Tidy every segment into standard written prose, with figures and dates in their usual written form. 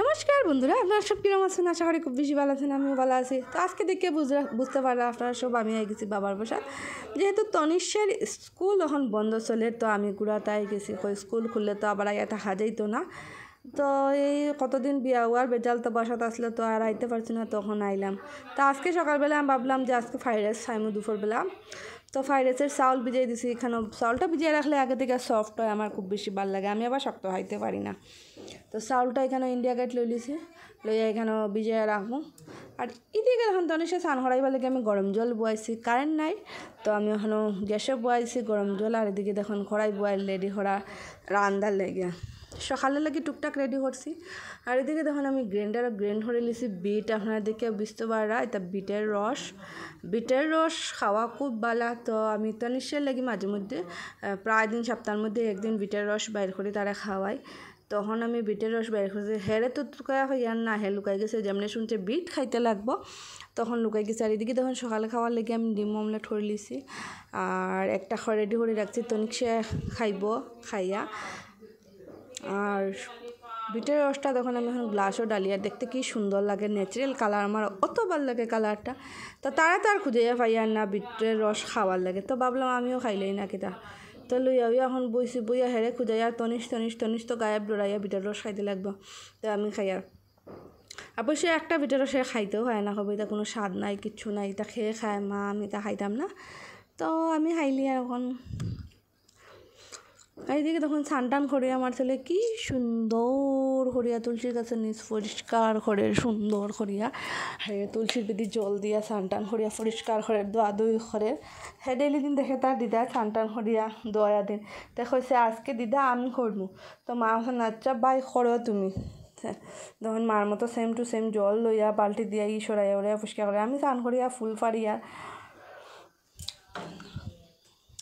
নমস্কার বন্ধুরা, আপনারা সব কিরম আছেন? আশা করি খুব বেশি ভালো আছেন, আমিও ভালো আছি। তো আজকে দেখে বুঝতে পারলাম আপনারা সব আমি গেছি বাবার বাসা, যেহেতু তনিষ্যের স্কুল এখন বন্ধ চলে, তো আমি তাই গেছি। স্কুল খুললে তো আবার আইয়া থাকা যাইতো না। তো এই কতদিন বিয়া হওয়ার বেজাল তো বাসাত আসলে তো আর আইতে পারছি না, তখন আইলাম। তো আজকে সকালবেলা আমি ভাবলাম যে আজকে ফ্রাইড রাইস খাইমু দুপুরবেলা। তো ফ্রাইড রাইসের চাউল ভিজিয়ে দিছি। এখানে চাউলটা ভিজিয়ে রাখলে আগে থেকে সফট হয়, আমার খুব বেশি ভালো লাগে। আমি আবার শক্ত খাইতে পারি না। তো চাউলটা এখানে ইন্ডিয়া গেট লিছি, লইয়া এখানে ভিজিয়ে রাখবো। আর এদিকে এখন তনিষে স্নান করাইবার লাগে আমি গরম জল বয়াইছি, কারেন্ট নাই। তো আমি এখনও গ্যাসে বয়াইছি গরম জল। আর এদিকে দেখুন খড়াই বয়াই রেডি করা রান্দার লেগে, সকালের লাগে টুকটাক রেডি করছি। আর এদিকে দেখুন আমি গ্রাইন্ড করে লিছি বিট। আপনারা দেখে বুঝতে পারা এটা বিটের রস খাওয়া খুব ভালো। তো আমি তনিষের লাগি মাঝে মধ্যে প্রায় দিন সপ্তাহের মধ্যে একদিন বিটের রস বাইর করে তারা খাওয়াই। তখন আমি বিটের রস বাইর করছি। হেরে তো লুকায়া হইয়ার না, হে লুকাই গেছে। যেমনি শুনছে বিট খাইতে লাগবো, তখন লুকাই গেছে। আর এদিকে তখন সকালে খাওয়ার লেগে আমি ডিম অমলেট করে লিছি। আর একটা রেডি করে রাখছি, তনিক সে খাইয়া। আর বিটের রসটা তখন আমি এখন গ্লাসও ডালিয়া, দেখতে কি সুন্দর লাগে, ন্যাচারাল কালার, আমার অত ভালো লাগে কালারটা। তো তারা তো আর খুঁজেয়া পাইয়ার না বিটের রস খাওয়ার লাগে। তো ভাবলাম আমিও খাইলেই না কিতা। তো লইয়া এখন বইয়া হেরে খুঁজাইয়া তনিশ তো গায়েব দৌড়াইয়া বিটের রস খাইতে লাগবো। তো আমি খাইয়ার অবশ্যই একটা বিটের রস খাইতেও হয় না, হবে এটা কোনো স্বাদ নাই, কিচ্ছু নাই। এটা খেয়ে খায় মা, আমি তা খাইতাম না। তো আমি খাইলি আর এখন এইদিকে তখন স্নান করিয়া আমার ছেলে কি সুন্দর করিয়া তুলসীর কাছে নিজ পরিষ্কার করে সুন্দর করিয়া তুলসীর বেদি জল দিয়া স্নান করিয়া পরিষ্কার করে দোয়া দই করে। হ্যাঁ ডেলি দিন দেখে তার দিদা স্নান করিয়া দোয়া দিন দেখছে আজকে দিদা আমি করবো। তো মা আচ্ছা বাই করো তুমি। তখন মার মতো সেম টু সেম জল লইয়া বালতি দিয়া সরাইয়া উড়াইয়া পরিষ্কার করে আমি স্নান করিয়া ফুল ফাড়িয়া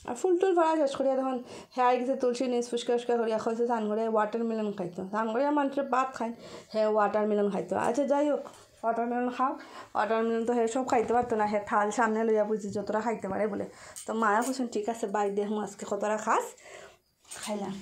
আর ফুল টুল ভরা শেষ করিয়া তখন হ্যাঁ গেছে তুলসী নিজ ফুসকা করিয়া খাইছে। স্নান করে ওয়াটারমেলন খাইতো, স্নান করিয়া মানুষের ভাত খায়, হ্যাঁ ওয়াটারমেলন খাইতো। আচ্ছা যাই হোক, ওয়াটারমেলন খাও। ওয়াটারমেলন তো হ্যাঁ সব খাইতে পারতো না, হ্যাঁ থাল সামনে লইয়া বুঝি যতটা খাইতে পারে বলে। তো মায়া বলছেন ঠিক আছে বাই দেখুন আজকে কতটা খাস, খাইলাম।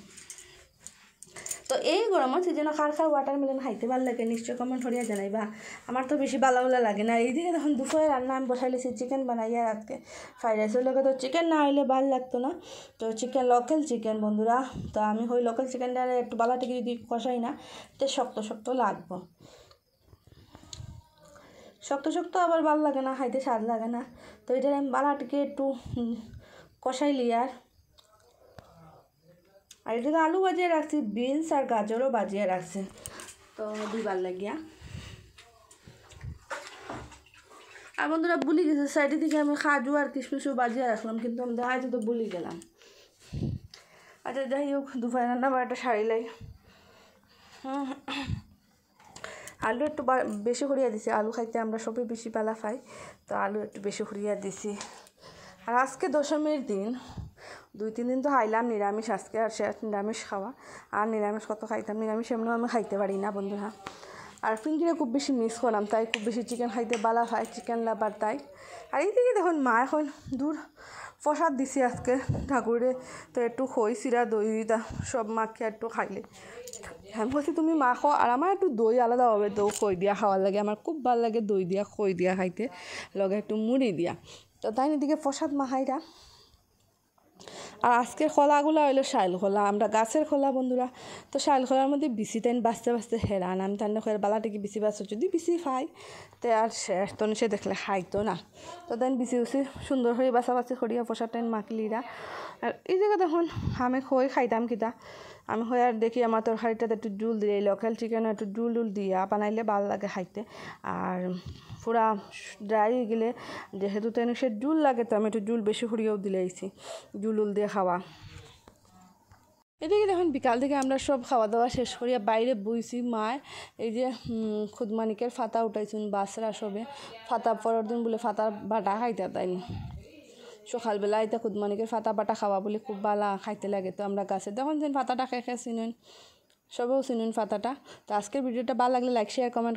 তো এই গরমের সিজনে কার ওয়াটারমেলন খাইতে ভালো লাগে নিশ্চয় কমেন্ট করিয়া জানাইবা। আমার তো বেশি ভালো লাগে না। এইদিকে তখন দুপুরে রান্না আমি বসাই লেছি চিকেন বানাইয়া। আজকে ফ্রাইড রাইসের লগে তো চিকেন না হইলে ভালো লাগতো না। তো চিকেন লোকাল চিকেন বন্ধুরা। তো আমি লোকাল চিকেনটা একটু বালাটিকে যদি কষাই না, তো শক্ত লাগবো। শক্ত আবার ভালো লাগে না, খাইতে স্বাদ লাগে না। তো এটা আমি বালাটিকে একটু কষাই লিয়ার। আর এদিকে আলু ভাজিয়ে রাখছি, বিনস আর গাজরও ভাজিয়ে রাখছি, তো দুইবার লাগিয়া। আর বন্ধুরা ভুলি গেছে সাইডে থেকে আমি কাজু আর কিশমিশও বাজিয়ে রাখলাম, কিন্তু আমি দেখাইতে তো ভুলি গেলাম। আচ্ছা যাই হোক, দুপুরে রান্না বা একটা শাড়ি লাই। আলু একটু বেশি করিয়া দিছি, আলু খাইতে আমরা সবই বেশি পালা খাই, তো আলু একটু বেশি করিয়া দিছি। আর আজকে দশমীর দিন, 2-3 দিন তো খাইলাম নিরামিষ, আজকে আর সে নিরামিষ খাওয়া। আর নিরামিষ কত খাইতাম, নিরামিষ এমনিও আমি খাইতে পারি না বন্ধুরা। আর পিঙ্কিরে খুব বেশি মিস করলাম, তাই খুব বেশি চিকেন খাইতে বালা খাই, চিকেন লাভার তাই। আর এই দিকে দেখুন মা এখন দূর প্রসাদ দিছি আজকে ঠাকুরে। তো একটু খই চিরা দইটা সব মাখিয়ে একটু খাইলে আমি বলছি তুমি মা খাও। আর আমার একটু দই আলাদা হবে, তো খই দিয়া খাওয়ার লাগে, আমার খুব ভালো লাগে দই দিয়া খই দিয়া খাইতে, লগে একটু মুড়ি দিয়া। তো তাই এদিকে প্রসাদ মাখাইরা। আর আজকের খোলাগুলো হইলো শাইল খোলা, আমরা গাছের খোলা বন্ধুরা। তো শাইল খোলার মধ্যে বিসি তাই বাঁচতে হেরান, আমি তাই বালাটিকে বিসি বাঁচো, যদি বিসি খাই তো আর শেষ তো সে দেখলে খাইতো না। তো তাই বিসি সুন্দর করে বাছাবাছি করিয়া প্রসাদ টাইম মাখলিরা। আর এই জায়গা দেখুন আমি খই খাইতাম কিতা, আমি হয়ে আর দেখি আমার তরকারিটাতে একটু জুল দিয়ে, লোকাল চিকেন একটু জুল দিয়া বানাইলে ভালো লাগে খাইতে। আর পুরা ড্রাই হয়ে গেলে যেহেতু তেন সে জুল লাগে, তো আমি একটু জুল বেশি করিয়াও দিলেইছি, জুল দিয়ে খাওয়া। এদিকে দেখুন বিকাল থেকে আমরা সব খাওয়া দাওয়া শেষ করিয়া বাইরে বইছি। মায় এই যে খুদমানিকের ফাতা উঠাইছুন বাসরা সবে, ফাতা পরের দিন বলে ফাতা বাটা খাইতে তাই সকালবেলা এটা খুদমানিকের ফাতা বাটা খাওয়া বলে খুব ভালো খাইতে লাগে। তো আমরা গাছে তখন যেন ফাতাটা খেয়ে চিনুন, সবেও চিনুন ফাতাটা। তো আজকের ভিডিওটা ভালো লাগলে লাইক শেয়ার কমেন্ট